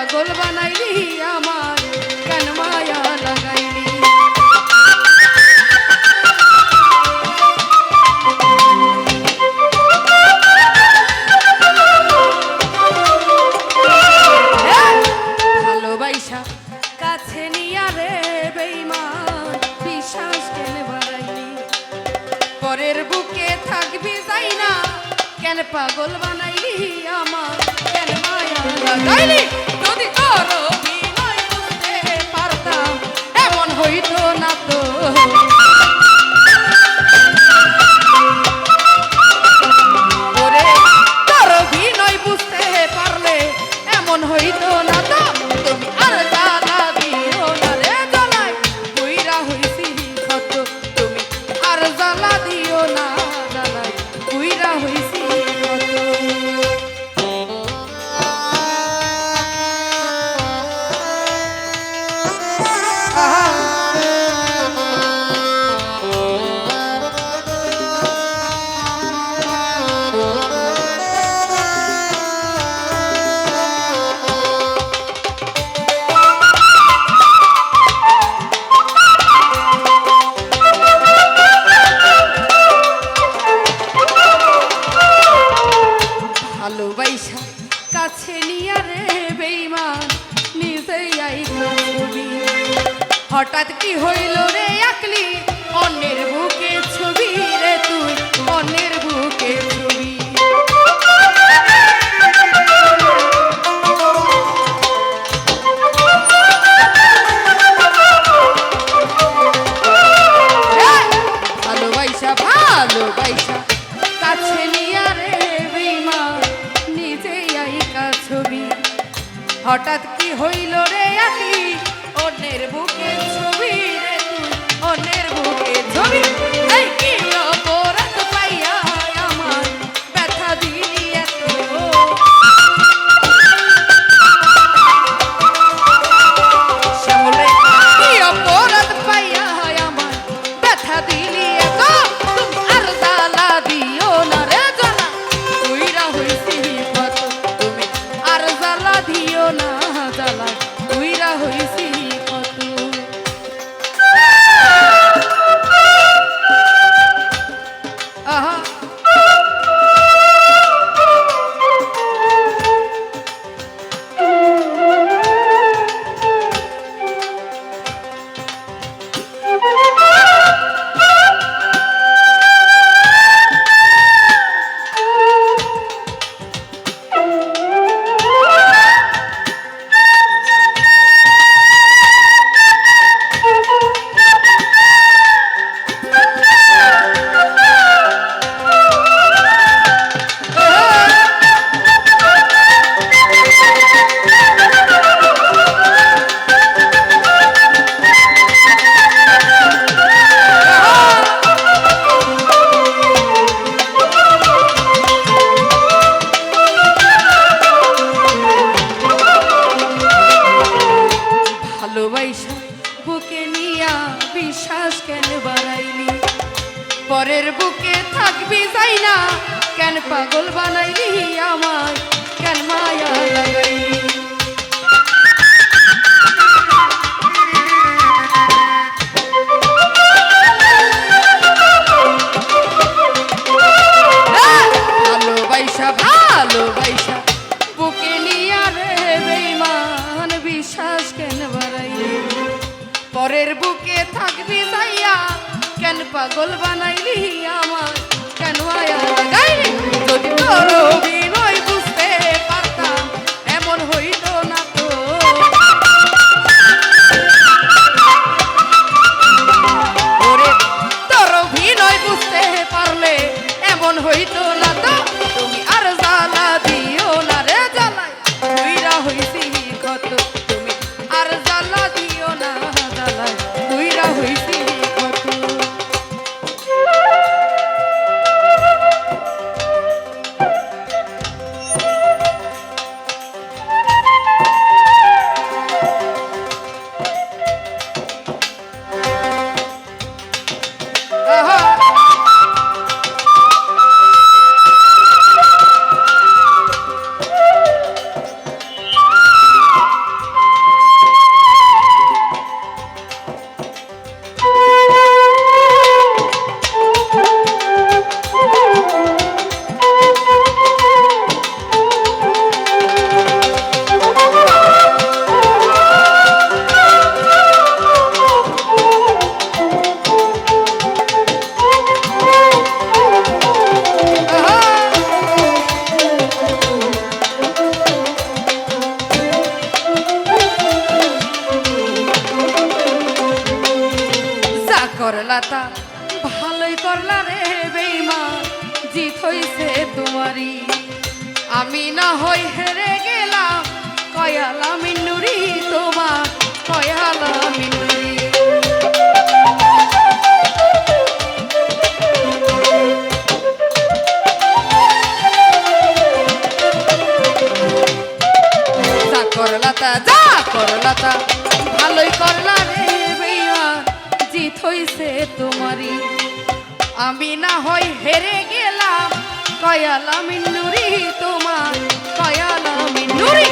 পাগল বানাইলি আমার কেন মায়া লাগাইলি ভালোবাসা কাছে নিয়া রে বেঈমান বিশ্বাস কেন বাড়াইলি পরের বুকে থাকবি যাই না কেন পাগল বানাইলি আমার কেন মায়া লাগাইলি যদি করো বিনয় বুঝতে পারতাম এমন হইতো না তো ওরে করো বিনয় বুঝতে পারলে এমন হইতো না তো তুমি আর জ্বালা দিও না রে জ্বালাই কইরা হইছি ক্ষত তুমি আর জ্বালা দিও না জ্বালাই কইরা হইছি ভালোবাসা কাছে নিয়া রে বেঈমান নিজেই আইলা ছবি হঠাৎ কি হইল রে আকলি অন্যের বুকে ছবি রে তুই অন্যের বুকে ছবি ভালোবাসা ভালোবাসা কাছে নিয়া রে ছবি হঠাৎ কি হইল রে আকলি অন্যের বুকে ছবি রে তুই অন্যের বুকে ছবি এই কি অপরাধ পাইয়া আমার ব্যথা দিলি এত শ্যামলে কি অপরাধ পাইয়া আমার ব্যথা দিলি এত তুমি আর জ্বালা দিও না রে জ্বালা কইরা হইছি দিও না জ্বালা কইরা হইছি কত আহা ভালোবাসা বুকে নিয়া বিশ্বাস কেন বাড়াইলি পরের বুকে থাকবি যাই না কেন পাগল বানাইলি আমায় কেন মায়া লাগাইলি ভালোবাসা ভালোবাসা বুকে নিয়া রে বেঈমান বিশ্বাস কেন বাড়াইলি পরের বুকে থাকবি যাইয়া কেন পাগল বানাইলি আমার কেন মায়া লাগাইলি যদি করো বিনয় বুঝতে পারতাম এমন হইতো না তো ওরে তোর বিনয় বুঝতে পারলে এমন হইতো না তো তুমি আর জ্বালা দিও না রে জ্বালাই কইরা হইছি কত তুমি আর জ্বালা দিও না জ্বালাই কইরা হইছি কত লতা ভালোই করলা রে বেইমান জিত হইছে তোমারই আমি না হই হেরে গেলাম কয়ালা মিন্নুরি তোমার কয়ালা মিন্নুরি যা করলাতা ভালোই করলা রে বেইমান জিত হইছে তোমারই আমি না হই হেরে গেলাম কয়ালা মিন্নুরি তোমার কয়ালা মিন্নুরি